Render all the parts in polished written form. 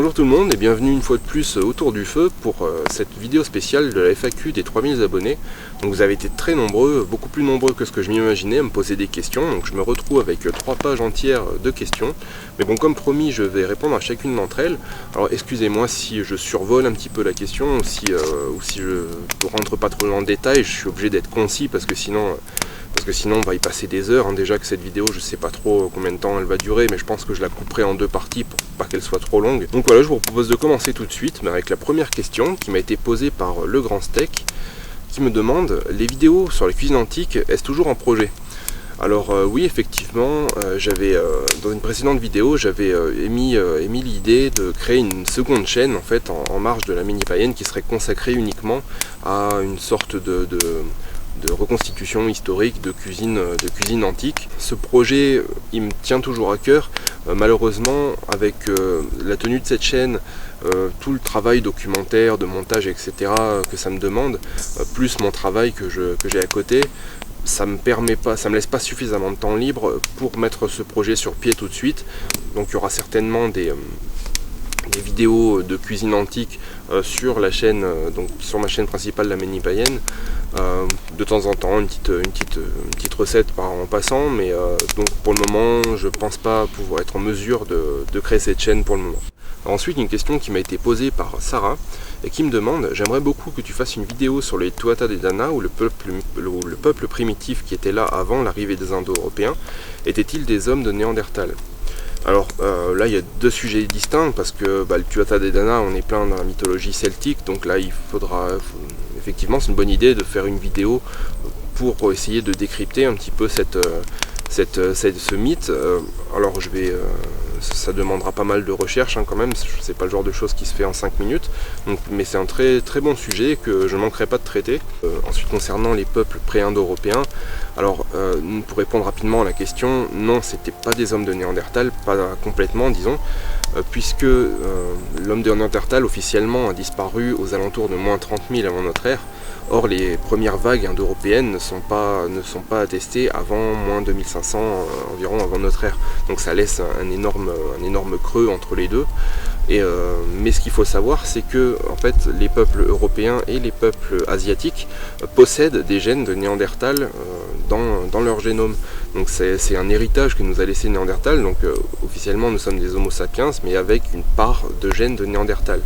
Bonjour tout le monde et bienvenue une fois de plus autour du feu pour cette vidéo spéciale de la FAQ des 3000 abonnés. Donc vous avez été très nombreux, beaucoup plus nombreux que ce que je m'imaginais à me poser des questions. Donc je me retrouve avec 3 pages entières de questions. Mais bon, comme promis, je vais répondre à chacune d'entre elles. Alors excusez-moi si je survole un petit peu la question ou si je ne rentre pas trop dans le détail. Je suis obligé d'être concis parce que sinon on va y passer des heures. Déjà que cette vidéo, je ne sais pas trop combien de temps elle va durer, mais je pense que je la couperai en 2 parties pour pas qu'elle soit trop longue. Donc voilà, je vous propose de commencer tout de suite avec la première question qui m'a été posée par Le Grand Steak, qui me demande: les vidéos sur la cuisine antique, est-ce toujours en projet? Alors oui, effectivement, dans une précédente vidéo, j'avais émis l'idée de créer une seconde chaîne en fait en marge de la mini païenne qui serait consacrée uniquement à une sorte de reconstitution historique de cuisine antique. Ce projet, il me tient toujours à cœur. Malheureusement, avec la tenue de cette chaîne, tout le travail documentaire, de montage, etc. que ça me demande, plus mon travail que j'ai à côté, ça me laisse pas suffisamment de temps libre pour mettre ce projet sur pied tout de suite. Donc il y aura certainement des vidéos de cuisine antique sur la chaîne, donc sur ma chaîne principale, la mini païenne. De temps en temps une petite recette en passant, mais donc pour le moment je pense pas pouvoir être en mesure de créer cette chaîne pour le moment. Alors ensuite, une question qui m'a été posée par Sarah et qui me demande: j'aimerais beaucoup que tu fasses une vidéo sur les Tuatha Dé Danann, ou le peuple primitif qui était là avant l'arrivée des Indo-Européens. Étaient-ils des hommes de Néandertal? Alors là, il y a 2 sujets distincts, parce que le Tuatha Dé Danann, on est plein dans la mythologie celtique, donc là effectivement c'est une bonne idée de faire une vidéo pour essayer de décrypter un petit peu ce mythe. Alors ça demandera pas mal de recherche quand même, c'est pas le genre de choses qui se fait en 5 minutes, mais c'est un très très bon sujet que je ne manquerai pas de traiter. Ensuite, concernant les peuples pré-indo-européens, alors pour répondre rapidement à la question, non, c'était pas des hommes de Néandertal, pas complètement disons, puisque l'homme de Néandertal officiellement a disparu aux alentours de moins 30 000 avant notre ère. Or, les premières vagues indo-européennes ne sont pas attestées avant moins 2500 environ avant notre ère. Donc ça laisse un énorme creux entre les deux. Mais ce qu'il faut savoir, c'est que en fait, les peuples européens et les peuples asiatiques possèdent des gènes de Néandertal dans leur génome. Donc c'est un héritage que nous a laissé Néandertal. Donc officiellement, nous sommes des Homo sapiens, mais avec une part de gènes de Néandertal.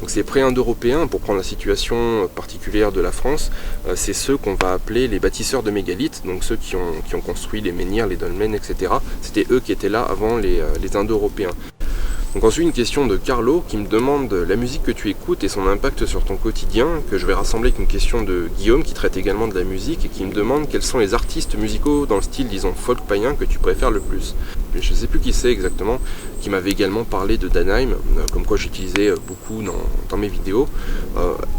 Donc ces pré-indo-européens, pour prendre la situation particulière de la France, c'est ceux qu'on va appeler les bâtisseurs de mégalithes, donc ceux qui ont construit les menhirs, les dolmens, etc. C'était eux qui étaient là avant les Indo-Européens. Donc ensuite, une question de Carlo qui me demande la musique que tu écoutes et son impact sur ton quotidien, que je vais rassembler avec une question de Guillaume qui traite également de la musique et qui me demande quels sont les artistes musicaux dans le style, disons, folk païen que tu préfères le plus. Je ne sais plus qui c'est exactement, qui m'avait également parlé de Danheim, comme quoi j'utilisais beaucoup dans mes vidéos.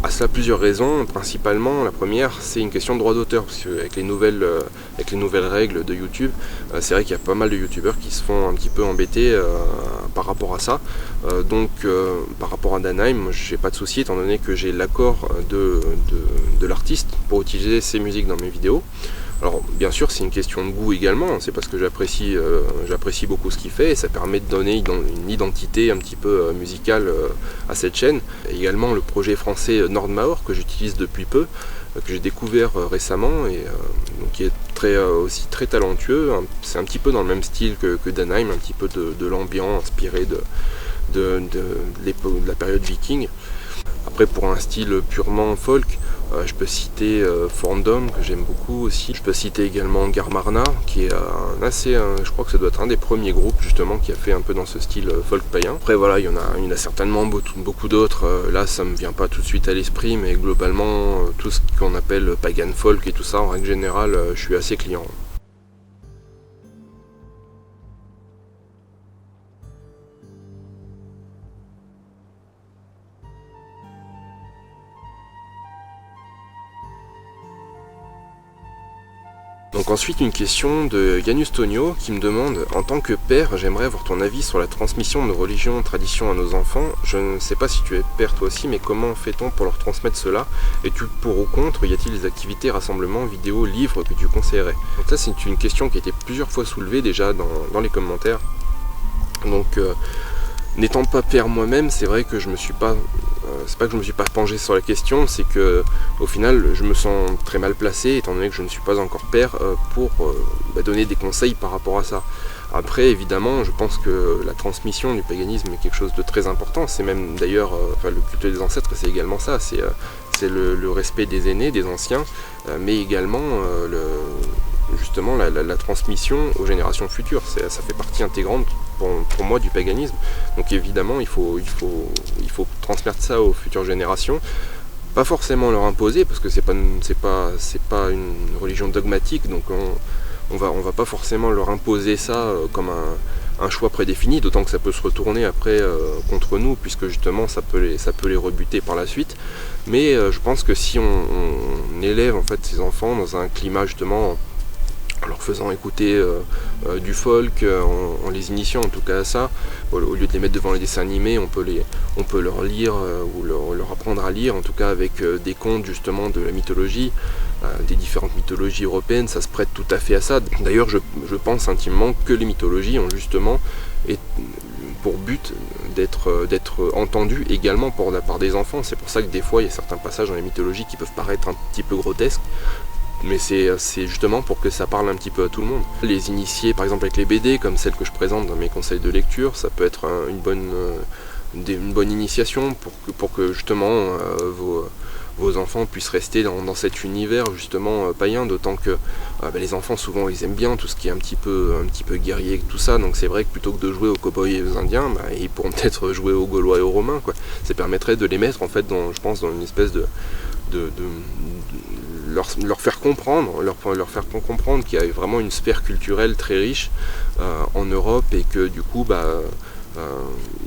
À cela, plusieurs raisons. Principalement, la première, c'est une question de droit d'auteur, parce qu'avec les nouvelles règles de YouTube, c'est vrai qu'il y a pas mal de youtubeurs qui se font un petit peu embêter par rapport à ça. Donc par rapport à Danheim, j'ai pas de souci étant donné que j'ai l'accord de l'artiste pour utiliser ses musiques dans mes vidéos. Alors bien sûr, c'est une question de goût également, c'est parce que j'apprécie beaucoup ce qu'il fait et ça permet de donner une identité un petit peu musicale à cette chaîne. Et également le projet français Nordmaur que j'utilise depuis peu, que j'ai découvert récemment et donc qui est aussi très talentueux. C'est un petit peu dans le même style que Danheim, un petit peu de l'ambiance inspiré de la période viking. Après, pour un style purement folk, je peux citer Forndom, que j'aime beaucoup aussi. Je peux citer également Garmarna, qui est je crois que ça doit être un des premiers groupes justement qui a fait un peu dans ce style folk païen. Après voilà, il y en a certainement beaucoup d'autres. Là, ça me vient pas tout de suite à l'esprit, mais globalement, tout ce qu'on appelle pagan folk et tout ça, en règle générale, je suis assez client. Donc ensuite, une question de Janus Tonio qui me demande: en tant que père, j'aimerais avoir ton avis sur la transmission de religion, tradition à nos enfants. Je ne sais pas si tu es père toi aussi, mais comment fait-on pour leur transmettre cela? Es-tu pour ou contre? Y a-t-il des activités, rassemblements, vidéos, livres que tu conseillerais? Donc ça, c'est une question qui a été plusieurs fois soulevée déjà dans les commentaires. Donc N'étant pas père moi-même, c'est vrai que je me suis pas, c'est pas que je me suis pas penché sur la question, c'est que au final je me sens très mal placé, étant donné que je ne suis pas encore père, pour donner des conseils par rapport à ça. Après, évidemment, je pense que la transmission du paganisme est quelque chose de très important. C'est même d'ailleurs, le culte des ancêtres, c'est également ça. C'est le respect des aînés, des anciens, mais également justement la transmission aux générations futures. Ça fait partie intégrante pour moi du paganisme. Donc évidemment, il faut transmettre ça aux futures générations. Pas forcément leur imposer, parce que c'est pas une religion dogmatique, donc on va pas forcément leur imposer ça comme un choix prédéfini, d'autant que ça peut se retourner après contre nous, puisque justement ça peut les rebuter par la suite. Mais je pense que si on élève en fait ces enfants dans un climat justement, en leur faisant écouter du folk, en les initiant en tout cas à ça, au lieu de les mettre devant les dessins animés, on peut leur lire ou leur apprendre à lire, en tout cas avec des contes justement de la mythologie, des différentes mythologies européennes, ça se prête tout à fait à ça. D'ailleurs, je pense intimement que les mythologies ont justement pour but d'être entendues également par des enfants. C'est pour ça que des fois il y a certains passages dans les mythologies qui peuvent paraître un petit peu grotesques, mais c'est justement pour que ça parle un petit peu à tout le monde. Les initier par exemple avec les BD, comme celles que je présente dans mes conseils de lecture, ça peut être une bonne initiation pour que justement vos enfants puissent rester dans cet univers justement païen, d'autant que les enfants souvent ils aiment bien tout ce qui est un petit peu guerrier, tout ça, donc c'est vrai que plutôt que de jouer aux cow-boys et aux indiens, ils pourront peut-être jouer aux Gaulois et aux Romains, quoi. Ça permettrait de les mettre en fait je pense dans une espèce de leur faire comprendre qu'il y a vraiment une sphère culturelle très riche en Europe, et que du coup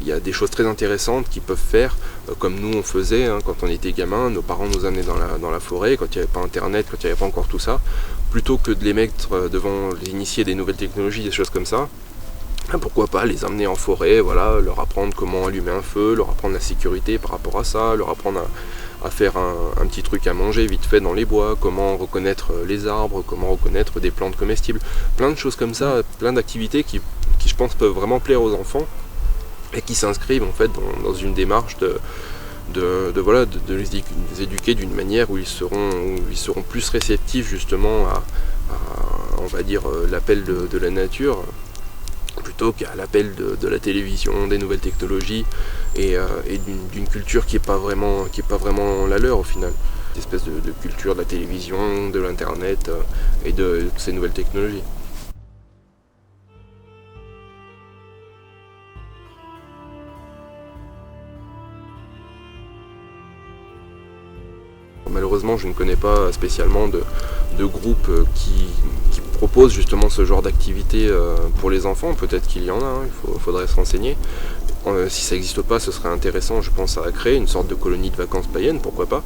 il y a des choses très intéressantes qu'ils peuvent faire, comme nous on faisait quand on était gamin. Nos parents nous amenaient dans la forêt quand il n'y avait pas internet, quand il n'y avait pas encore tout ça, plutôt que de les mettre devant les initier des nouvelles technologies, des choses comme ça. Pourquoi pas les amener en forêt, voilà, leur apprendre comment allumer un feu, leur apprendre la sécurité par rapport à ça, leur apprendre à faire un petit truc à manger vite fait dans les bois, comment reconnaître les arbres, comment reconnaître des plantes comestibles, plein de choses comme ça, plein d'activités qui je pense peuvent vraiment plaire aux enfants, et qui s'inscrivent en fait dans une démarche de les éduquer d'une manière où ils seront plus réceptifs justement à on va dire l'appel de la nature, plutôt qu'à l'appel de la télévision, des nouvelles technologies et d'une culture qui est pas vraiment la leur au final. Une espèce de culture de la télévision, de l'internet et de ces nouvelles technologies. Malheureusement, je ne connais pas spécialement de groupe qui propose justement ce genre d'activité pour les enfants. Peut-être qu'il y en a, il faudrait se renseigner. Si ça n'existe pas, ce serait intéressant, je pense, à créer une sorte de colonie de vacances païennes, pourquoi pas.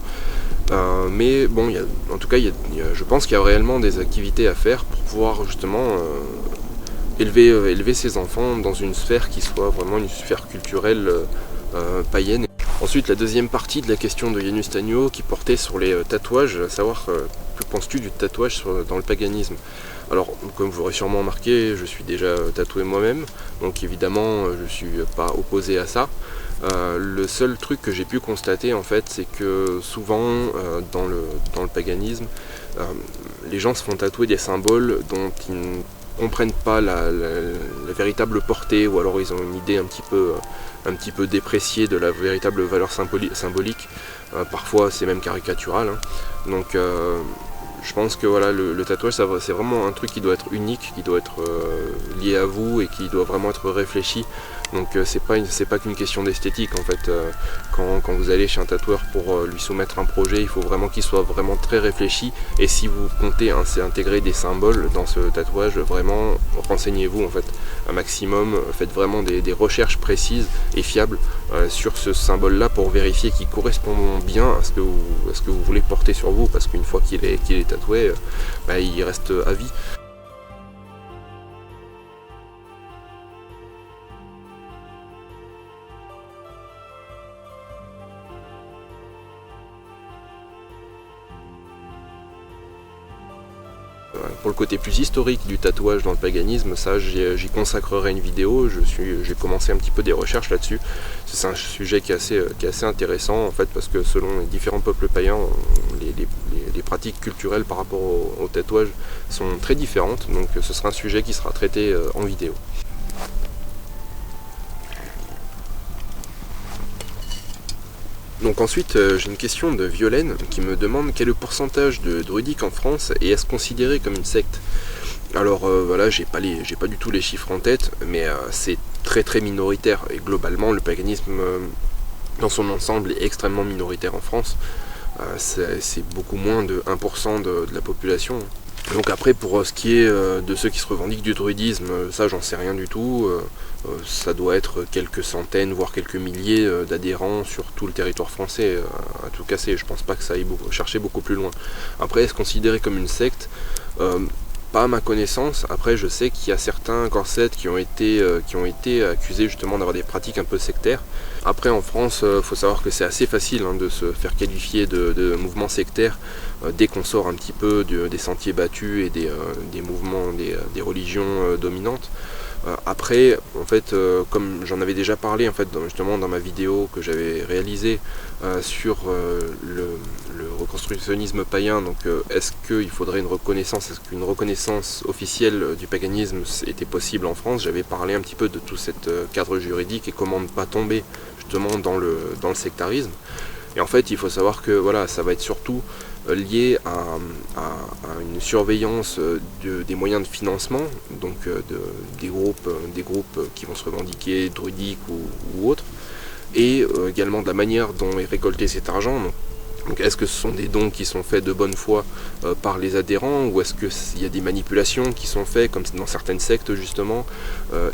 Mais bon, en tout cas, je pense qu'il y a réellement des activités à faire pour pouvoir justement élever ses enfants dans une sphère qui soit vraiment une sphère culturelle païenne. Ensuite, la deuxième partie de la question de Yanus Tagno qui portait sur les tatouages, à savoir que penses-tu du tatouage dans le paganisme? Alors, comme vous l'aurez sûrement remarqué, je suis déjà tatoué moi-même, donc évidemment je ne suis pas opposé à ça. Le seul truc que j'ai pu constater en fait, c'est que souvent dans le paganisme, les gens se font tatouer des symboles dont ils ne comprennent pas la véritable portée, ou alors ils ont une idée un petit peu dépréciée de la véritable valeur symbolique. Parfois c'est même caricatural. Donc je pense que voilà, le tatouage c'est vraiment un truc qui doit être unique, qui doit être lié à vous et qui doit vraiment être réfléchi. Donc c'est pas qu'une question d'esthétique en fait. Quand vous allez chez un tatoueur pour lui soumettre un projet, il faut vraiment qu'il soit vraiment très réfléchi. Et si vous comptez intégrer des symboles dans ce tatouage, vraiment renseignez-vous en fait un maximum, faites vraiment des recherches précises et fiables sur ce symbole là pour vérifier qu'il correspond bien à ce que vous voulez porter sur vous, parce qu'une fois qu'il est tatoué, il reste à vie. pour le côté plus historique du tatouage dans le paganisme, ça j'y consacrerai une vidéo. J'ai commencé un petit peu des recherches là-dessus. C'est un sujet qui est assez intéressant en fait, parce que selon les différents peuples païens, les pratiques culturelles par rapport au tatouage sont très différentes, donc ce sera un sujet qui sera traité en vidéo. Donc ensuite, j'ai une question de Violaine qui me demande quel est le pourcentage de druidiques en France et est-ce considéré comme une secte? Alors voilà, j'ai pas du tout les chiffres en tête, mais c'est très minoritaire, et globalement le paganisme dans son ensemble est extrêmement minoritaire en France. C'est beaucoup moins de 1% de la population. Donc après, pour ce qui est de ceux qui se revendiquent du druidisme, ça j'en sais rien du tout. Ça doit être quelques centaines, voire quelques milliers d'adhérents sur tout le territoire français, à tout casser. Je pense pas que ça aille chercher beaucoup plus loin. Après, est-ce considéré comme une secte? Pas à ma connaissance. Après, je sais qu'il y a certains corsets qui ont été accusés justement d'avoir des pratiques un peu sectaires. Après, en France, faut savoir que c'est assez facile de se faire qualifier de mouvement sectaire dès qu'on sort un petit peu des sentiers battus et des mouvements, des religions dominantes. Après, en fait, comme j'en avais déjà parlé en fait, justement dans ma vidéo que j'avais réalisée sur le reconstructionnisme païen, donc est-ce qu'il faudrait une reconnaissance, est-ce qu'une reconnaissance officielle du paganisme était possible en France? J'avais parlé un petit peu de tout cet cadre juridique et comment ne pas tomber justement dans le sectarisme. Et en fait, il faut savoir que voilà, ça va être surtout lié à une surveillance des moyens de financement, donc des groupes qui vont se revendiquer druidiques ou autres, et également de la manière dont est récolté cet argent. Donc est-ce que ce sont des dons qui sont faits de bonne foi par les adhérents, ou est-ce qu'il y a des manipulations qui sont faites comme dans certaines sectes justement,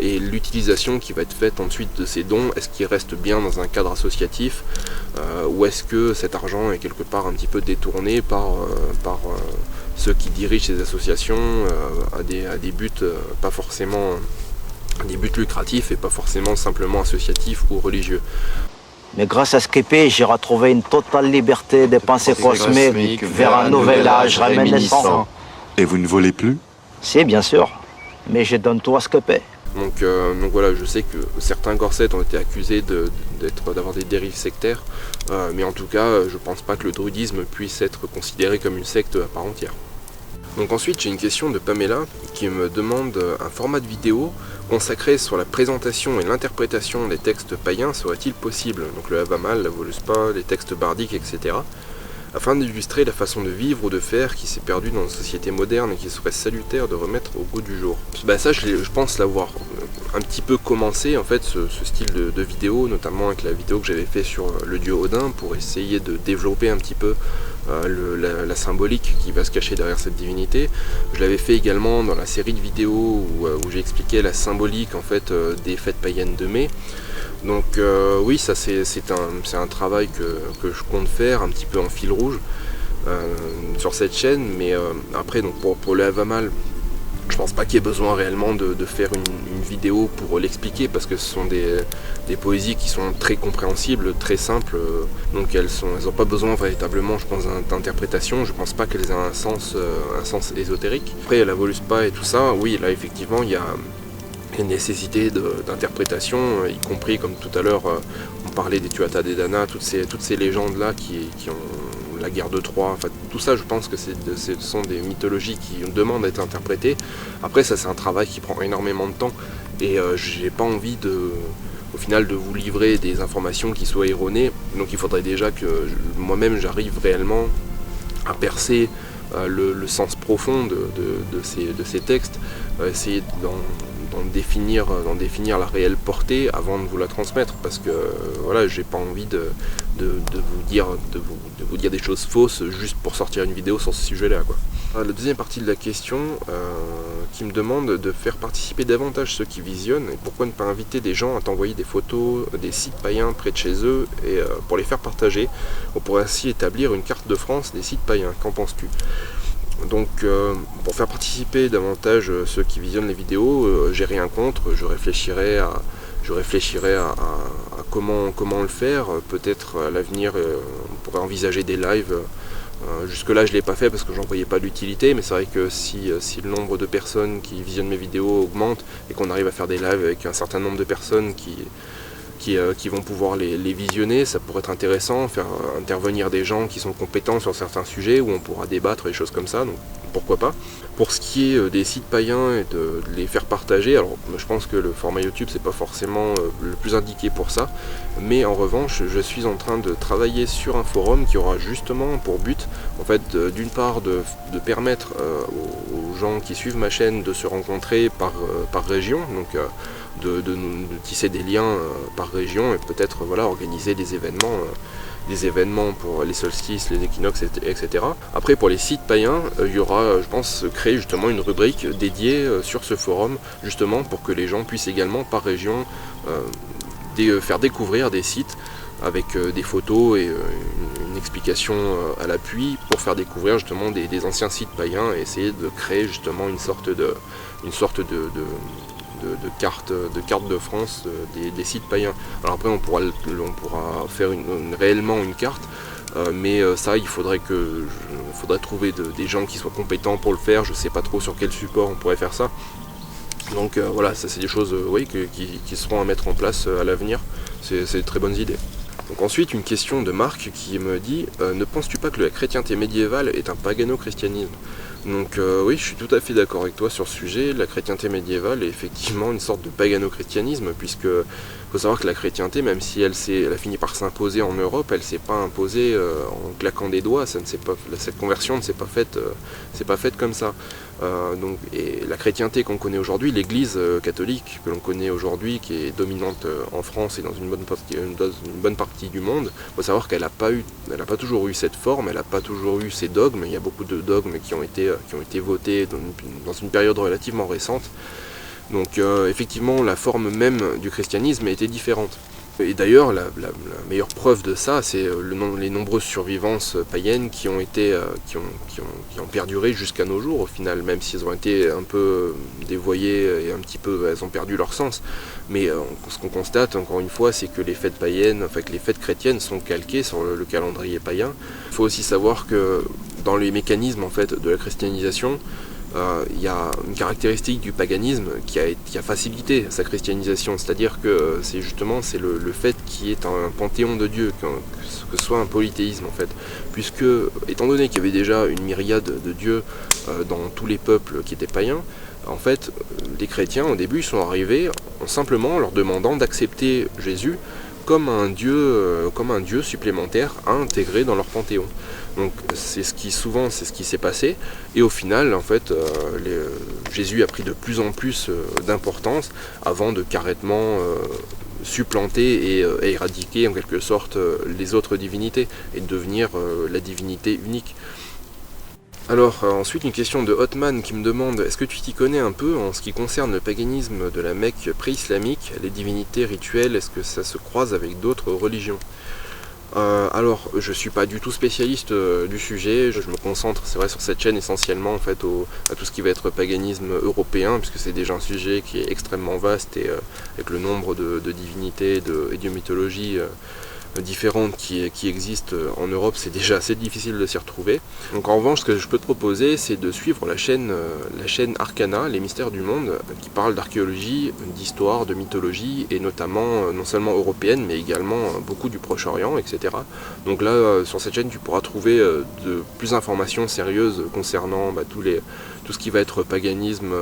et l'utilisation qui va être faite ensuite de ces dons, est-ce qu'ils restent bien dans un cadre associatif, ou est-ce que cet argent est quelque part un petit peu détourné par ceux qui dirigent ces associations à des buts pas forcément des buts lucratifs et pas forcément simplement associatifs ou religieux. Mais grâce à Sképé, j'ai retrouvé une totale liberté des pensées cosmiques vers un nouvel âge réminiscent. Et vous ne volez plus? Si, bien sûr, mais je donne tout à Sképé. Donc voilà, je sais que certains corsets ont été accusés d'avoir des dérives sectaires, mais en tout cas, je pense pas que le druidisme puisse être considéré comme une secte à part entière. Donc ensuite, j'ai une question de Pamela qui me demande un format de vidéo consacré sur la présentation et l'interprétation des textes païens serait-il possible? Donc le Havamal, la Voluspa, les textes bardiques, etc. afin d'illustrer la façon de vivre ou de faire qui s'est perdue dans une société moderne et qui serait salutaire de remettre au goût du jour. Ça, je pense l'avoir un petit peu commencé, en fait, ce style de vidéo, notamment avec la vidéo que j'avais fait sur le dieu Odin, pour essayer de développer un petit peu la symbolique qui va se cacher derrière cette divinité. Je l'avais fait également dans la série de vidéos où j'ai expliqué la symbolique en fait, des fêtes païennes de mai. Donc oui, ça c'est un travail que je compte faire un petit peu en fil rouge sur cette chaîne, mais après donc pour le Havamal, je pense pas qu'il y ait besoin réellement de faire une vidéo pour l'expliquer, parce que ce sont des poésies qui sont très compréhensibles, très simples, donc elles n'ont pas besoin véritablement, je pense, d'interprétation. Je pense pas qu'elles aient un sens ésotérique. Après la Voluspa et tout ça, oui, là effectivement il y a une nécessité d'interprétation, y compris comme tout à l'heure on parlait des Tuatha Dé Danann, toutes ces légendes là qui ont la guerre de Troie, enfin, tout ça je pense que ce sont des mythologies qui demandent à être interprétées. Après ça c'est un travail qui prend énormément de temps, et j'ai pas envie au final de vous livrer des informations qui soient erronées, donc il faudrait déjà que moi-même j'arrive réellement à percer le sens profond de ces textes, essayer d'en définir la réelle portée avant de vous la transmettre, parce que voilà, j'ai pas envie de vous dire des choses fausses juste pour sortir une vidéo sur ce sujet-là, quoi. La deuxième partie de la question qui me demande de faire participer davantage ceux qui visionnent, et pourquoi ne pas inviter des gens à t'envoyer des photos des sites païens près de chez eux et pour les faire partager. On pourrait ainsi établir une carte de France des sites païens. Qu'en penses-tu? Donc pour faire participer davantage ceux qui visionnent les vidéos, j'ai rien contre, je réfléchirai à comment le faire. Peut-être à l'avenir on pourrait envisager des lives Jusque-là, je ne l'ai pas fait parce que j'en voyais pas l'utilité, mais c'est vrai que si le nombre de personnes qui visionnent mes vidéos augmente et qu'on arrive à faire des lives avec un certain nombre de personnes qui vont pouvoir les visionner, ça pourrait être intéressant, faire intervenir des gens qui sont compétents sur certains sujets où on pourra débattre, des choses comme ça, donc pourquoi pas. Pour ce qui est des sites païens et de les faire partager, alors je pense que le format YouTube c'est pas forcément le plus indiqué pour ça, mais en revanche je suis en train de travailler sur un forum qui aura justement pour but en fait d'une part de permettre aux gens qui suivent ma chaîne de se rencontrer par région, donc de tisser des liens par région et peut-être voilà, organiser des événements pour les solstices, les équinoxes, etc. Après pour les sites païens, il y aura, je pense, créer justement une rubrique dédiée sur ce forum, justement pour que les gens puissent également par région faire découvrir des sites avec des photos et une explication à l'appui pour faire découvrir justement des anciens sites païens et essayer de créer justement une sorte de carte de France des sites païens. Alors après on pourra faire réellement une carte, mais ça il faudrait trouver des gens qui soient compétents pour le faire. Je sais pas trop sur quel support on pourrait faire ça. Donc voilà, ça c'est des choses oui, qui seront à mettre en place à l'avenir. C'est de très bonnes idées. Donc ensuite une question de Marc qui me dit ne penses-tu pas que la chrétienté médiévale est un pagano-christianisme? Donc oui, je suis tout à fait d'accord avec toi sur ce sujet. La chrétienté médiévale est effectivement une sorte de pagano-christianisme, puisque faut savoir que la chrétienté, même si elle a fini par s'imposer en Europe, elle ne s'est pas imposée en claquant des doigts. Cette conversion ne s'est pas faite comme ça. Et la chrétienté qu'on connaît aujourd'hui, l'église catholique que l'on connaît aujourd'hui, qui est dominante en France et dans une bonne partie du monde, il faut savoir qu'elle n'a pas toujours eu cette forme, elle n'a pas toujours eu ces dogmes. Il y a beaucoup de dogmes qui ont été votés dans une période relativement récente. Donc effectivement la forme même du christianisme était différente. Et d'ailleurs la meilleure preuve de ça, c'est les nombreuses survivances païennes qui ont perduré jusqu'à nos jours au final, même si elles ont été un peu dévoyées et un petit peu elles ont perdu leur sens. Mais ce qu'on constate encore une fois, c'est que les fêtes païennes, enfin que les fêtes chrétiennes sont calquées sur le calendrier païen. Il faut aussi savoir que dans les mécanismes en fait de la christianisation, il y a une caractéristique du paganisme qui a facilité sa christianisation, c'est-à-dire que c'est le fait qu'il y ait un panthéon de dieux, que ce soit un polythéisme en fait, puisque étant donné qu'il y avait déjà une myriade de dieux dans tous les peuples qui étaient païens, en fait les chrétiens au début ils sont arrivés en simplement leur demandant d'accepter Jésus comme un dieu supplémentaire à intégrer dans leur panthéon. Donc c'est ce qui s'est passé, et au final en fait Jésus a pris de plus en plus d'importance avant de carrément supplanter et éradiquer en quelque sorte les autres divinités et de devenir la divinité unique. Alors ensuite une question de Hotman qui me demande: est-ce que tu t'y connais un peu en ce qui concerne le paganisme de la Mecque pré-islamique, les divinités rituelles, est-ce que ça se croise avec d'autres religions? Alors je suis pas du tout spécialiste du sujet, je me concentre, c'est vrai, sur cette chaîne essentiellement en fait à tout ce qui va être paganisme européen, puisque c'est déjà un sujet qui est extrêmement vaste et avec le nombre de divinités et de mythologies différentes qui existent en Europe, c'est déjà assez difficile de s'y retrouver. Donc en revanche, ce que je peux te proposer, c'est de suivre la chaîne Arcana, les mystères du monde, qui parle d'archéologie, d'histoire, de mythologie, et notamment non seulement européenne, mais également beaucoup du Proche-Orient, etc. Donc là, sur cette chaîne, tu pourras trouver de plus d'informations sérieuses concernant tout ce qui va être paganisme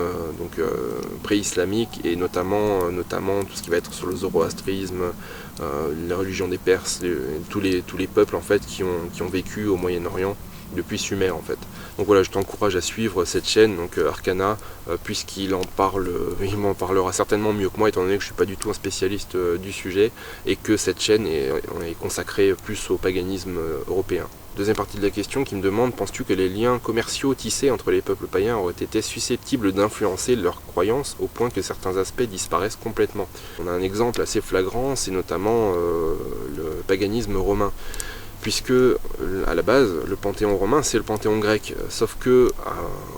pré-islamique, et notamment tout ce qui va être sur le zoroastrisme, la religion des Perses, tous les peuples en fait qui ont vécu au Moyen-Orient depuis Sumer en fait. Donc voilà, je t'encourage à suivre cette chaîne, donc Arcana, puisqu'il m'en parlera certainement mieux que moi, étant donné que je ne suis pas du tout un spécialiste du sujet, et que cette chaîne est consacrée plus au paganisme européen. Deuxième partie de la question qui me demande: penses-tu que les liens commerciaux tissés entre les peuples païens auraient été susceptibles d'influencer leurs croyances au point que certains aspects disparaissent complètement? On a un exemple assez flagrant, c'est notamment le paganisme romain. puisque à la base le panthéon romain c'est le panthéon grec, sauf que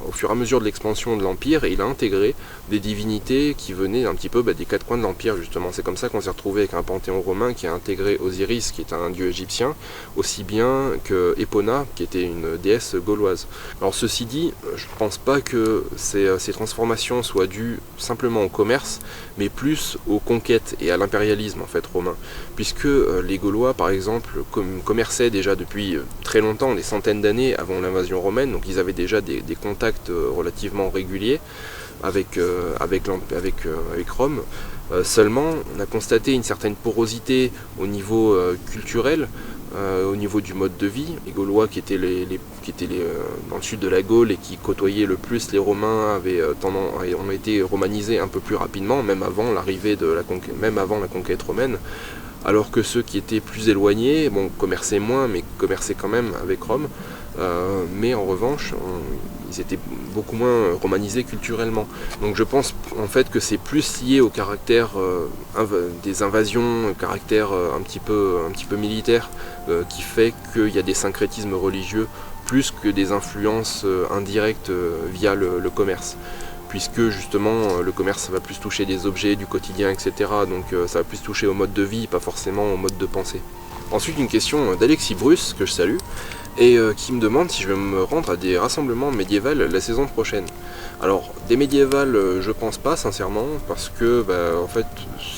au fur et à mesure de l'expansion de l'Empire, il a intégré des divinités qui venaient un petit peu des quatre coins de l'Empire justement. C'est comme ça qu'on s'est retrouvé avec un panthéon romain qui a intégré Osiris, qui est un dieu égyptien, aussi bien que Epona, qui était une déesse gauloise. Alors ceci dit, je ne pense pas que ces transformations soient dues simplement au commerce, mais plus aux conquêtes et à l'impérialisme en fait romain, puisque les Gaulois par exemple commerçaient déjà depuis très longtemps, des centaines d'années avant l'invasion romaine, donc ils avaient déjà des contacts relativement réguliers avec Rome. Seulement on a constaté une certaine porosité au niveau culturel, au niveau du mode de vie. Les Gaulois qui étaient dans le sud de la Gaule et qui côtoyaient le plus les Romains ont été romanisés un peu plus rapidement, même avant la conquête romaine, alors que ceux qui étaient plus éloignés, commerçaient moins, mais commerçaient quand même avec Rome, mais en revanche, ils étaient beaucoup moins romanisés culturellement. Donc je pense en fait que c'est plus lié au caractère des invasions, au caractère un petit peu militaire, qui fait qu'il y a des syncrétismes religieux plus que des influences indirectes via le commerce. Puisque justement le commerce ça va plus toucher des objets du quotidien, etc. Donc ça va plus toucher au mode de vie, pas forcément au mode de pensée. Ensuite une question d'Alexis Bruce, que je salue, et qui me demande si je vais me rendre à des rassemblements médiévals la saison prochaine. Alors des médiévals je pense pas sincèrement, parce que en fait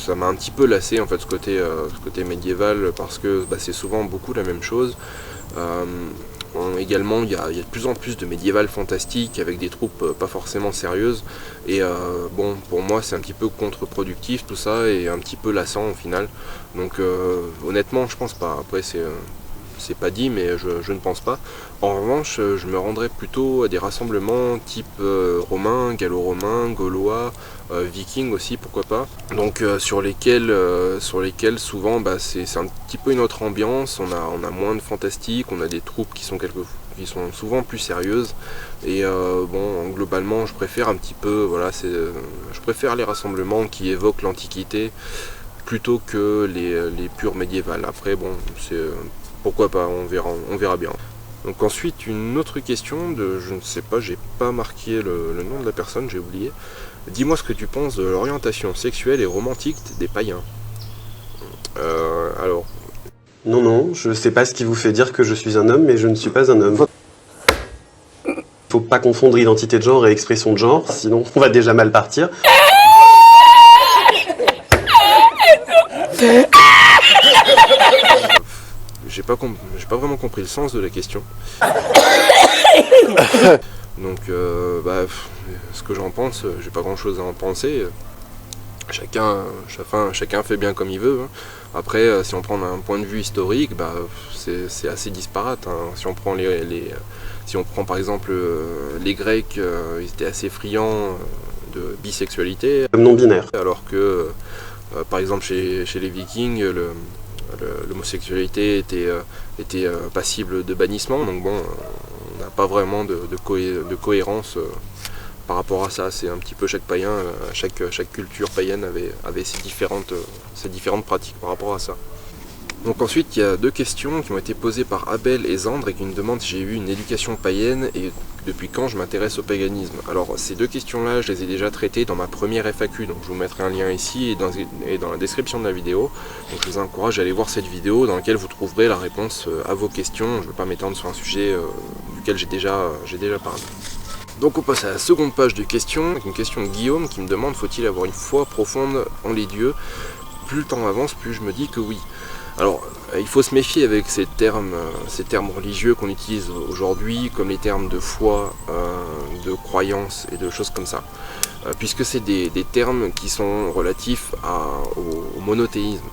ça m'a un petit peu lassé en fait ce côté médiéval, parce que c'est souvent beaucoup la même chose. Également il y a de plus en plus de médiéval fantastique avec des troupes pas forcément sérieuses, et pour moi c'est un petit peu contre-productif tout ça, et un petit peu lassant au final. Donc honnêtement je pense pas. Après c'est pas dit, mais je ne pense pas. En revanche, je me rendrais plutôt à des rassemblements type romain, gallo-romain, gaulois, viking aussi, pourquoi pas. Donc sur lesquels souvent c'est un petit peu une autre ambiance, on a moins de fantastique, on a des troupes qui sont souvent plus sérieuses. Et globalement je préfère un petit peu, je préfère les rassemblements qui évoquent l'Antiquité plutôt que les purs médiévales. Après pourquoi pas, on verra bien. Donc ensuite une autre question je ne sais pas, j'ai pas marqué le nom de la personne, j'ai oublié. Dis-moi ce que tu penses de l'orientation sexuelle et romantique des païens. Alors... Non, je sais pas ce qui vous fait dire que je suis un homme, mais je ne suis pas un homme. Faut pas confondre identité de genre et expression de genre, sinon on va déjà mal partir. J'ai pas vraiment compris le sens de la question. Donc ce que j'en pense, j'ai pas grand chose à en penser. Chacun fait bien comme il veut. Après si on prend un point de vue historique, c'est assez disparate. Si on prend par exemple les Grecs, ils étaient assez friands de bisexualité. Non binaire. Alors que par exemple chez les Vikings, l'homosexualité était passible de bannissement, donc on n'a pas vraiment de cohérence par rapport à ça. C'est un petit peu chaque païen, chaque culture païenne avait ses différentes pratiques par rapport à ça. Donc ensuite il y a deux questions qui ont été posées par Abel et Zandre, et qui me demandent si j'ai eu une éducation païenne et depuis quand je m'intéresse au paganisme. Alors ces deux questions là je les ai déjà traitées dans ma première FAQ, donc je vous mettrai un lien ici et dans la description de la vidéo. Donc je vous encourage à aller voir cette vidéo dans laquelle vous trouverez la réponse à vos questions. Je ne vais pas m'étendre sur un sujet duquel j'ai déjà parlé. Donc on passe à la seconde page de questions, avec une question de Guillaume qui me demande: faut-il avoir une foi profonde en les dieux? Plus le temps avance, plus je me dis que oui. Alors, il faut se méfier avec ces termes religieux qu'on utilise aujourd'hui, comme les termes de foi, de croyance et de choses comme ça. Puisque c'est des termes qui sont relatifs au monothéisme.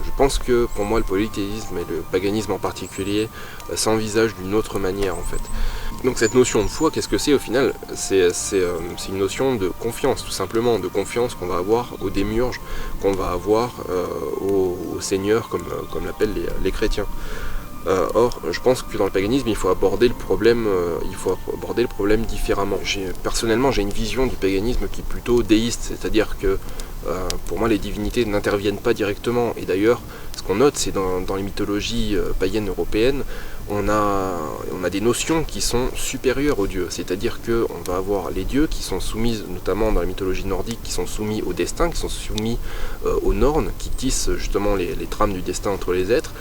Je pense que pour moi le polythéisme et le paganisme en particulier s'envisagent d'une autre manière en fait. Donc cette notion de foi, qu'est-ce que c'est au final? C'est une notion de confiance, tout simplement, de confiance qu'on va avoir au démiurge, qu'on va avoir au Seigneur, comme l'appellent les chrétiens. Or, je pense que dans le paganisme, il faut aborder le problème différemment. Personnellement, j'ai une vision du paganisme qui est plutôt déiste, c'est-à-dire que pour moi les divinités n'interviennent pas directement. Et d'ailleurs, ce qu'on note, c'est dans les mythologies païennes européennes, on a des notions qui sont supérieures aux dieux. C'est-à-dire qu'on va avoir les dieux qui sont soumis, notamment dans la mythologie nordique, qui sont soumis au destin, qui sont soumis aux Nornes, qui tissent justement les trames du destin entre les êtres.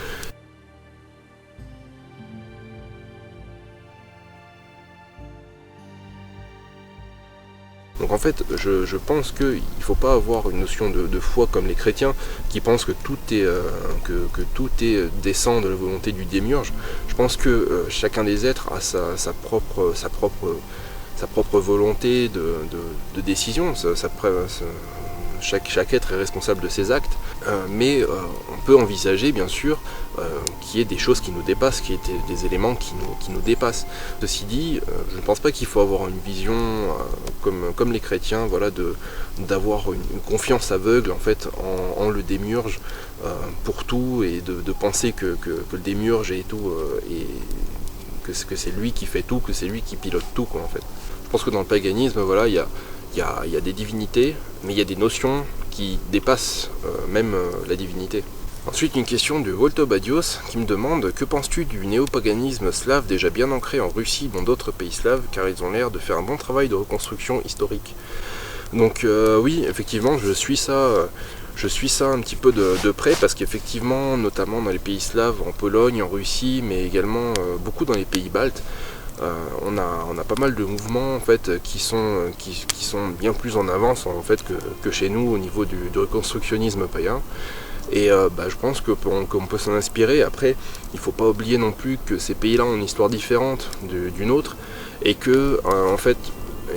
Donc en fait, je pense qu'il ne faut pas avoir une notion de foi comme les chrétiens qui pensent que tout descend de la volonté du démiurge. Je pense que chacun des êtres a sa propre volonté de décision. Chaque être est responsable de ses actes, mais on peut envisager bien sûr qu'il y ait des choses qui nous dépassent, qu'il y ait des éléments qui nous dépassent. Ceci dit, je ne pense pas qu'il faut avoir une vision comme les chrétiens, voilà, d'avoir une confiance aveugle en fait en le démiurge pour tout, et de penser que le démiurge est tout, et que c'est lui qui fait tout, que c'est lui qui pilote tout, quoi, en fait. Je pense que dans le paganisme, voilà, il y a des divinités, mais il y a des notions qui dépassent même la divinité. Ensuite, une question de Voltobadios qui me demande: que penses-tu du néopaganisme slave déjà bien ancré en Russie dans d'autres pays slaves, car ils ont l'air de faire un bon travail de reconstruction historique. Donc oui, effectivement, je suis ça un petit peu de près, parce qu'effectivement, notamment dans les pays slaves, en Pologne, en Russie, mais également beaucoup dans les pays baltes, on a pas mal de mouvements en fait qui sont bien plus en avance en fait que chez nous au niveau du reconstructionnisme païen. Et je pense qu'on peut s'en inspirer. Après, il ne faut pas oublier non plus que ces pays-là ont une histoire différente d'une autre, et que en fait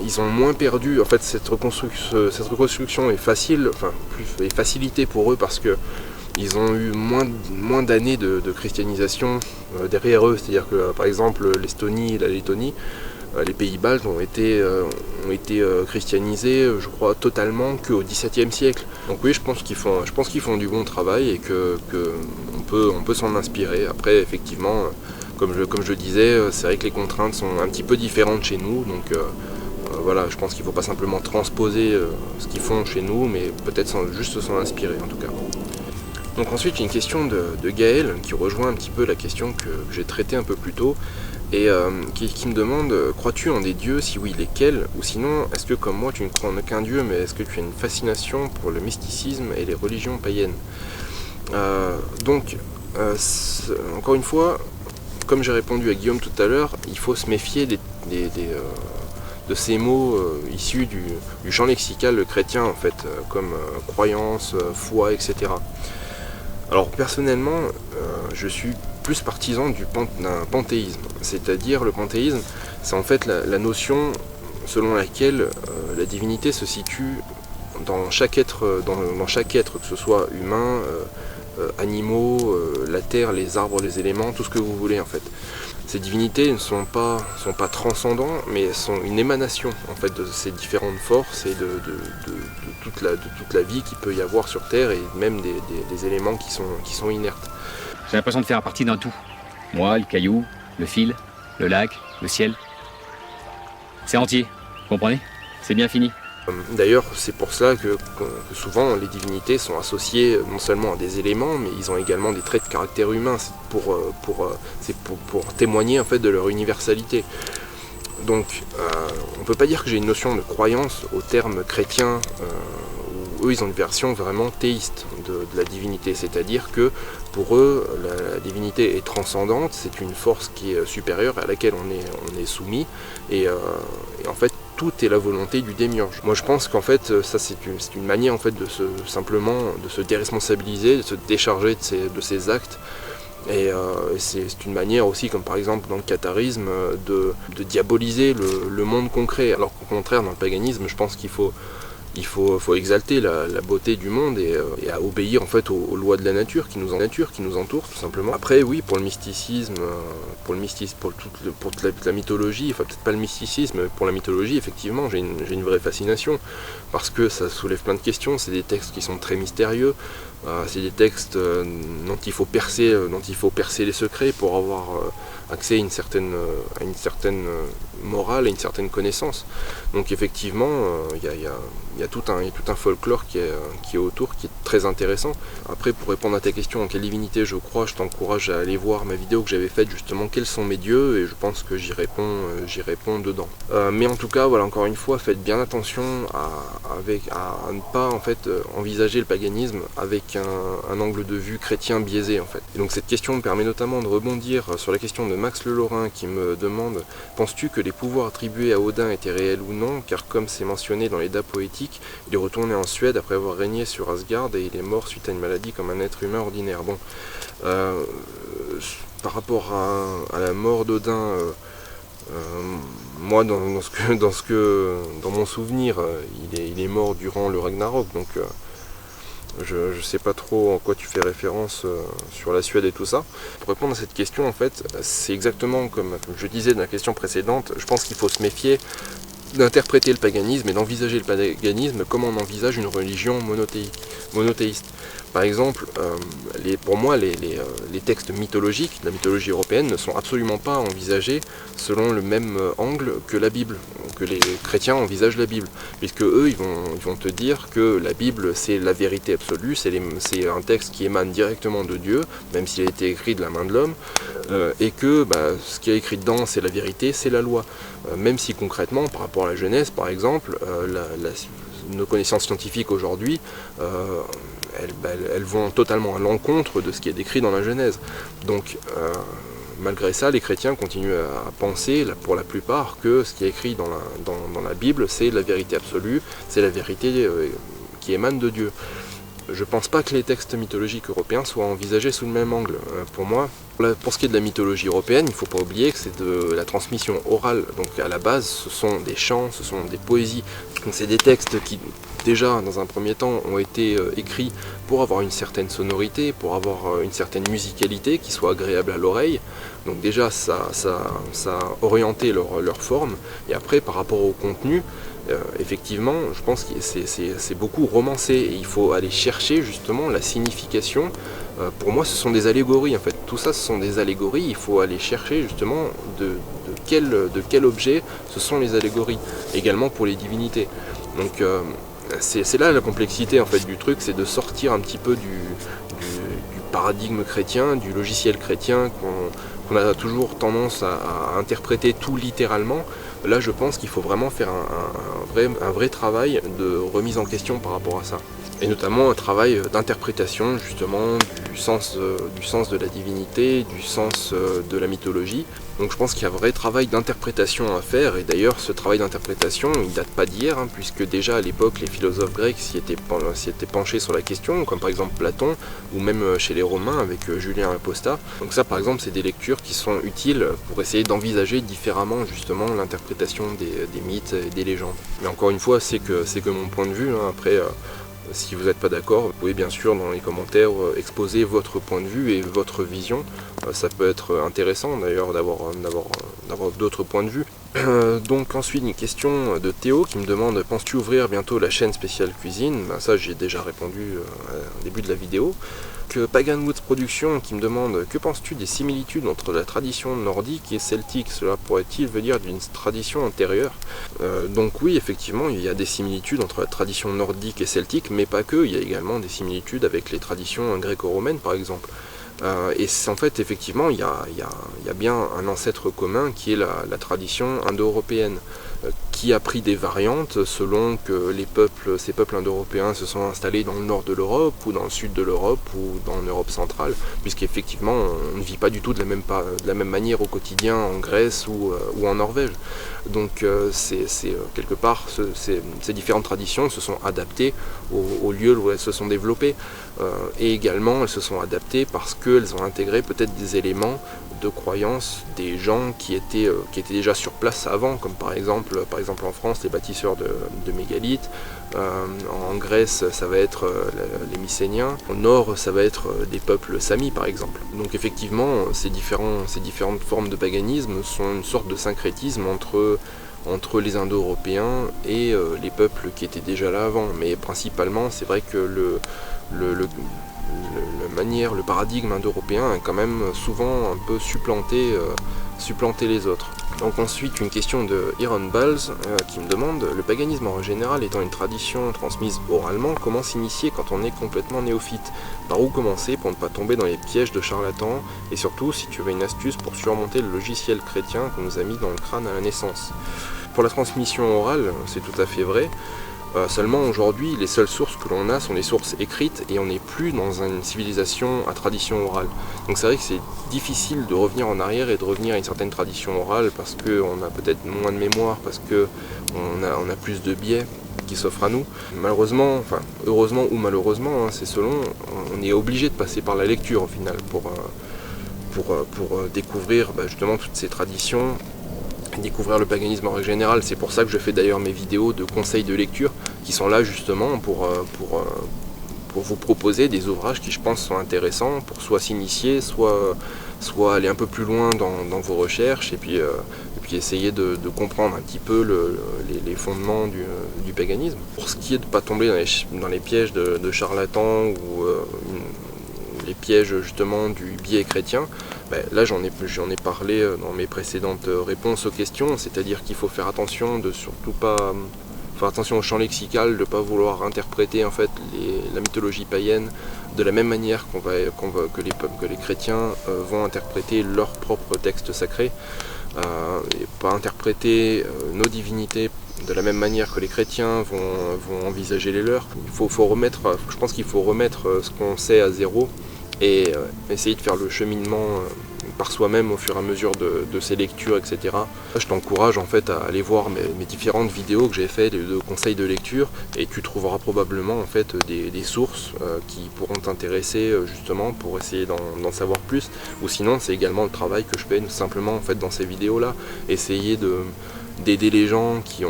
ils ont moins perdu. En fait, cette reconstruction est facile, est facilitée pour eux parce que ils ont eu moins d'années de christianisation derrière eux. C'est-à-dire que par exemple l'Estonie et la Lettonie, les pays baltes ont été christianisés, je crois, totalement qu'au XVIIe siècle. Donc oui, je pense qu'ils font du bon travail, et qu'on peut s'en inspirer. Après, effectivement, comme je disais, c'est vrai que les contraintes sont un petit peu différentes chez nous. Donc voilà, je pense qu'il ne faut pas simplement transposer ce qu'ils font chez nous, mais peut-être juste s'en inspirer en tout cas. Donc ensuite, une question de Gaël qui rejoint un petit peu la question que j'ai traitée un peu plus tôt, et qui me demande: crois-tu en des dieux? Si oui, lesquels? Ou sinon, est-ce que comme moi tu ne crois en aucun dieu, mais est-ce que tu as une fascination pour le mysticisme et les religions païennes? Encore une fois, comme j'ai répondu à Guillaume tout à l'heure, il faut se méfier de ces mots issus du champ lexical chrétien en fait, comme croyance, foi, etc. Alors personnellement, je suis plus partisan d'un panthéisme. C'est-à-dire, le panthéisme, c'est en fait la notion selon laquelle la divinité se situe dans chaque être, que ce soit humain, animaux, la terre, les arbres, les éléments, tout ce que vous voulez en fait. Ces divinités ne sont pas transcendants, mais sont une émanation en fait de ces différentes forces et de toute la vie qu'il peut y avoir sur Terre, et même des éléments qui sont inertes. J'ai l'impression de faire partie d'un tout. Moi, le caillou, le fil, le lac, le ciel. C'est entier, vous comprenez? C'est bien fini. D'ailleurs, c'est pour cela que souvent les divinités sont associées non seulement à des éléments, mais ils ont également des traits de caractère humain, c'est pour témoigner en fait de leur universalité. Donc, on ne peut pas dire que j'ai une notion de croyance au terme chrétien, où eux ils ont une version vraiment théiste de la divinité, c'est-à-dire que pour eux la divinité est transcendante, c'est une force qui est supérieure à laquelle on est soumis, et en fait tout est la volonté du démiurge. Moi je pense qu'en fait ça c'est une manière en fait de se déresponsabiliser, de se décharger de ses actes, et c'est une manière aussi, comme par exemple dans le catharisme, de diaboliser le monde concret, alors qu'au contraire dans le paganisme je pense qu'il faut exalter la beauté du monde, et à obéir en fait aux lois de la nature qui nous entoure tout simplement. Après oui, pour le mysticisme, pour toute la mythologie, enfin peut-être pas le mysticisme, mais pour la mythologie effectivement j'ai une vraie fascination, parce que ça soulève plein de questions, c'est des textes qui sont très mystérieux, C'est des textes dont il faut percer les secrets pour avoir accès à une certaine morale, à une certaine connaissance. Donc effectivement, il y a tout un folklore qui est autour, qui est très intéressant. Après, pour répondre à ta question, en quelle divinité je crois, je t'encourage à aller voir ma vidéo que j'avais faite justement, quels sont mes dieux, et je pense que j'y réponds dedans. Mais en tout cas, voilà, encore une fois, faites bien attention à ne pas en fait envisager le paganisme avec un angle de vue chrétien biaisé en fait. Et donc cette question me permet notamment de rebondir sur la question de Max Le Lorrain qui me demande: penses-tu que les pouvoirs attribués à Odin étaient réels ou non, car comme c'est mentionné dans les Eddas poétiques, il est retourné en Suède après avoir régné sur Asgard et il est mort suite à une maladie comme un être humain ordinaire. Bon, par rapport à la mort d'Odin, moi dans mon souvenir, il est mort durant le Ragnarok, donc je sais pas trop en quoi tu fais référence sur la Suède et tout ça. Pour répondre à cette question, en fait, c'est exactement comme je disais dans la question précédente, je pense qu'il faut se méfier d'interpréter le paganisme et d'envisager le paganisme comme on envisage une religion monothéiste. Par exemple, pour moi, les textes mythologiques, la mythologie européenne, ne sont absolument pas envisagés selon le même angle que la Bible, que les chrétiens envisagent la Bible, puisque eux, ils vont te dire que la Bible, c'est la vérité absolue, c'est un texte qui émane directement de Dieu, même s'il a été écrit de la main de l'homme, et que ce qui est écrit dedans, c'est la vérité, c'est la loi. Même si concrètement, par rapport à la Genèse, par exemple, nos connaissances scientifiques aujourd'hui, elles vont totalement à l'encontre de ce qui est décrit dans la Genèse. Donc, malgré ça, les chrétiens continuent à penser, pour la plupart, que ce qui est écrit dans la Bible, c'est la vérité absolue, c'est la vérité qui émane de Dieu. Je ne pense pas que les textes mythologiques européens soient envisagés sous le même angle. Pour moi, pour ce qui est de la mythologie européenne, il ne faut pas oublier que c'est de la transmission orale. Donc à la base, ce sont des chants, ce sont des poésies. Donc c'est des textes qui, déjà, dans un premier temps, ont été écrits pour avoir une certaine sonorité, pour avoir une certaine musicalité qui soit agréable à l'oreille. Donc déjà, ça a orienté leur forme. Et après, par rapport au contenu, effectivement, je pense que c'est beaucoup romancé et il faut aller chercher justement la signification. Pour moi, ce sont des allégories en fait. Tout ça, ce sont des allégories. Il faut aller chercher justement de quel objet ce sont les allégories. Également pour les divinités. Donc c'est là la complexité en fait du truc, c'est de sortir un petit peu du paradigme chrétien, du logiciel chrétien qu'on a toujours tendance à interpréter tout littéralement. Là, je pense qu'il faut vraiment faire un vrai travail de remise en question par rapport à ça. Et notamment un travail d'interprétation justement du sens de la divinité, du sens de la mythologie. Donc je pense qu'il y a un vrai travail d'interprétation à faire, et d'ailleurs ce travail d'interprétation il date pas d'hier, puisque déjà à l'époque les philosophes grecs s'y étaient penchés sur la question, comme par exemple Platon, ou même chez les Romains avec Julien Apostat. Donc ça par exemple c'est des lectures qui sont utiles pour essayer d'envisager différemment justement l'interprétation des mythes et des légendes. Mais encore une fois c'est que mon point de vue, après si vous n'êtes pas d'accord, vous pouvez bien sûr dans les commentaires exposer votre point de vue et votre vision. Ça peut être intéressant d'ailleurs d'avoir d'autres points de vue. Donc ensuite une question de Théo qui me demande: penses-tu ouvrir bientôt la chaîne spéciale cuisine? Ça j'ai déjà répondu au début de la vidéo. Que Pagan Woods Productions qui me demande: que penses-tu des similitudes entre la tradition nordique et celtique? Cela pourrait-il venir d'une tradition antérieure? Donc oui, effectivement, il y a des similitudes entre la tradition nordique et celtique, mais pas que, il y a également des similitudes avec les traditions gréco-romaines par exemple. Et en fait, effectivement, il y a bien un ancêtre commun qui est la tradition indo-européenne, qui a pris des variantes selon que ces peuples indo-européens se sont installés dans le nord de l'Europe, ou dans le sud de l'Europe, ou dans l'Europe centrale, puisqu'effectivement, on ne vit pas du tout de la même manière au quotidien en Grèce ou en Norvège. Donc, quelque part, ces différentes traditions se sont adaptées au lieu où elles se sont développées. Et également, elles se sont adaptées parce qu'elles ont intégré peut-être des éléments de croyances des gens qui étaient déjà sur place avant, comme par exemple en France les bâtisseurs de mégalithes, en Grèce ça va être les Mycéniens, au nord ça va être des peuples samis par exemple. Donc effectivement ces différentes formes de paganisme sont une sorte de syncrétisme entre les Indo-Européens et les peuples qui étaient déjà là avant, mais principalement c'est vrai que le paradigme indo-européen a quand même souvent un peu supplanté les autres. Donc ensuite une question de Iron Balls qui me demande: le paganisme en général étant une tradition transmise oralement, comment s'initier quand on est complètement néophyte? Par où commencer pour ne pas tomber dans les pièges de charlatans? Et surtout si tu avais une astuce pour surmonter le logiciel chrétien qu'on nous a mis dans le crâne à la naissance. Pour la transmission orale, c'est tout à fait vrai. Seulement aujourd'hui, les seules sources que l'on a sont les sources écrites et on n'est plus dans une civilisation à tradition orale. Donc c'est vrai que c'est difficile de revenir en arrière et de revenir à une certaine tradition orale parce qu'on a peut-être moins de mémoire, parce qu'on a plus de biais qui s'offrent à nous. Malheureusement, enfin heureusement ou malheureusement, hein, c'est selon, on est obligé de passer par la lecture au final pour découvrir justement toutes ces traditions, découvrir le paganisme en règle générale. C'est pour ça que je fais d'ailleurs mes vidéos de conseils de lecture qui sont là justement pour vous proposer des ouvrages qui je pense sont intéressants pour soit s'initier, soit aller un peu plus loin dans vos recherches et puis essayer de comprendre un petit peu les fondements du paganisme. Pour ce qui est de ne pas tomber dans les pièges de charlatans ou les pièges justement du biais chrétien, là j'en ai parlé dans mes précédentes réponses aux questions, c'est-à-dire qu'il faut faire attention de surtout pas faire attention au champ lexical, de ne pas vouloir interpréter en fait la mythologie païenne de la même manière que les chrétiens vont interpréter leurs propres textes sacrés, et pas interpréter nos divinités de la même manière que les chrétiens vont envisager les leurs. Je pense qu'il faut remettre ce qu'on sait à zéro et essayer de faire le cheminement par soi-même au fur et à mesure de ses lectures, etc. Je t'encourage en fait à aller voir mes différentes vidéos que j'ai faites de conseils de lecture et tu trouveras probablement en fait des sources qui pourront t'intéresser justement pour essayer d'en savoir plus, ou sinon c'est également le travail que je fais simplement en fait dans ces vidéos là, essayer d'aider les gens qui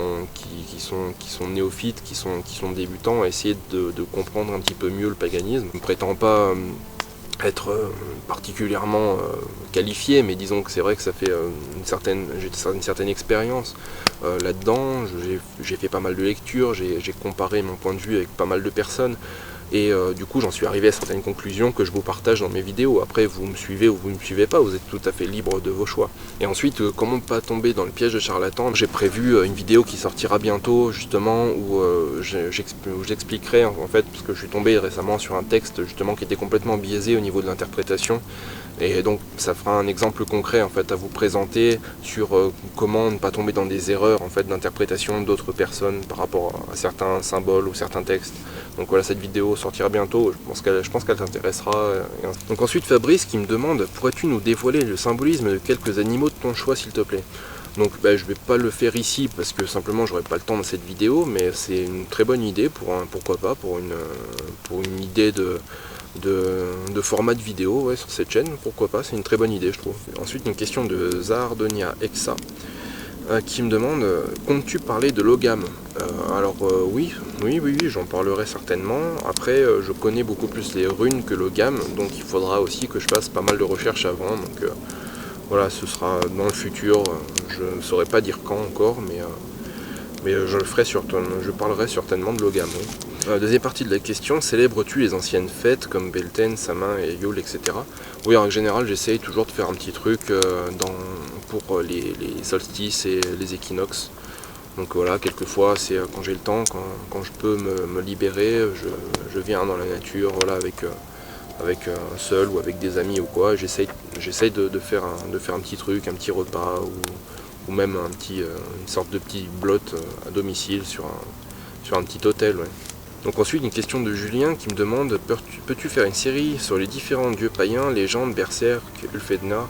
sont néophytes, qui sont débutants à essayer de comprendre un petit peu mieux le paganisme. Je ne prétends pas être particulièrement qualifié, mais disons que c'est vrai que ça fait j'ai une certaine expérience là-dedans. J'ai fait pas mal de lectures, j'ai comparé mon point de vue avec pas mal de personnes et du coup j'en suis arrivé à certaines conclusions que je vous partage dans mes vidéos. Après vous me suivez ou vous ne me suivez pas, vous êtes tout à fait libre de vos choix. Et ensuite comment ne pas tomber dans le piège de charlatan, j'ai prévu une vidéo qui sortira bientôt justement où j'expliquerai en fait, parce que je suis tombé récemment sur un texte justement qui était complètement biaisé au niveau de l'interprétation. Et donc ça fera un exemple concret en fait à vous présenter sur comment ne pas tomber dans des erreurs en fait d'interprétation d'autres personnes par rapport à certains symboles ou certains textes. Donc voilà, cette vidéo sortira bientôt, je pense qu'elle t'intéressera. Donc ensuite Fabrice qui me demande: pourrais-tu nous dévoiler le symbolisme de quelques animaux de ton choix s'il te plaît? Donc je vais pas le faire ici parce que simplement j'aurai pas le temps dans cette vidéo, mais c'est une très bonne idée pourquoi pas pour une idée de format de vidéo sur cette chaîne, pourquoi pas, c'est une très bonne idée je trouve. Ensuite une question de Zardonia Exa qui me demande: comptes-tu parler de Logam? Alors oui, j'en parlerai certainement. Après je connais beaucoup plus les runes que Logam, donc il faudra aussi que je fasse pas mal de recherches avant, donc voilà, ce sera dans le futur, je ne saurais pas dire quand encore, mais je parlerai certainement de Logam. Oui. Deuxième partie de la question: célèbres-tu les anciennes fêtes comme Beltane, Samin et Yule, etc. Oui, en général j'essaye toujours de faire un petit truc pour les solstices et les équinoxes. Donc voilà, quelquefois c'est quand j'ai le temps, quand je peux me libérer, je viens dans la nature, voilà, avec seul ou avec des amis ou quoi. J'essaye de faire un petit truc, un petit repas ou même une sorte de petit blot à domicile sur un petit hôtel. Ouais. Donc ensuite une question de Julien qui me demande: peux-tu faire une série sur les différents dieux païens, légendes, berserk, Ulfednar?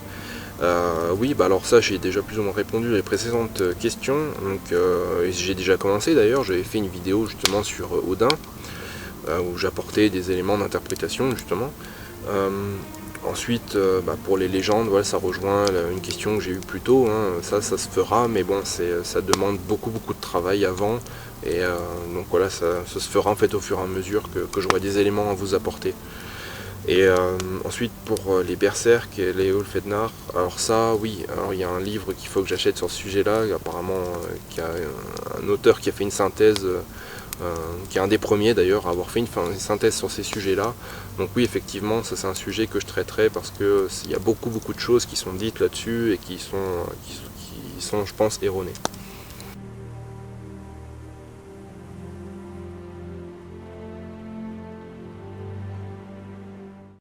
Oui, alors ça j'ai déjà plus ou moins répondu à les précédentes questions. Donc j'ai déjà commencé d'ailleurs, j'avais fait une vidéo justement sur Odin où j'apportais des éléments d'interprétation justement. Ensuite pour les légendes, voilà, ça rejoint une question que j'ai eue plus tôt, hein. Ça se fera, mais bon ça demande beaucoup de travail avant. Et donc voilà, ça se fera en fait au fur et à mesure que j'aurai des éléments à vous apporter. Et ensuite pour les berserk et les Ulfednar, alors ça oui, alors il y a un livre qu'il faut que j'achète sur ce sujet là, apparemment qu'il y a un auteur qui a fait une synthèse qui est un des premiers d'ailleurs à avoir fait une synthèse sur ces sujets-là. Donc oui, effectivement, ça c'est un sujet que je traiterai parce qu'il y a beaucoup de choses qui sont dites là-dessus et qui sont, je pense, erronées.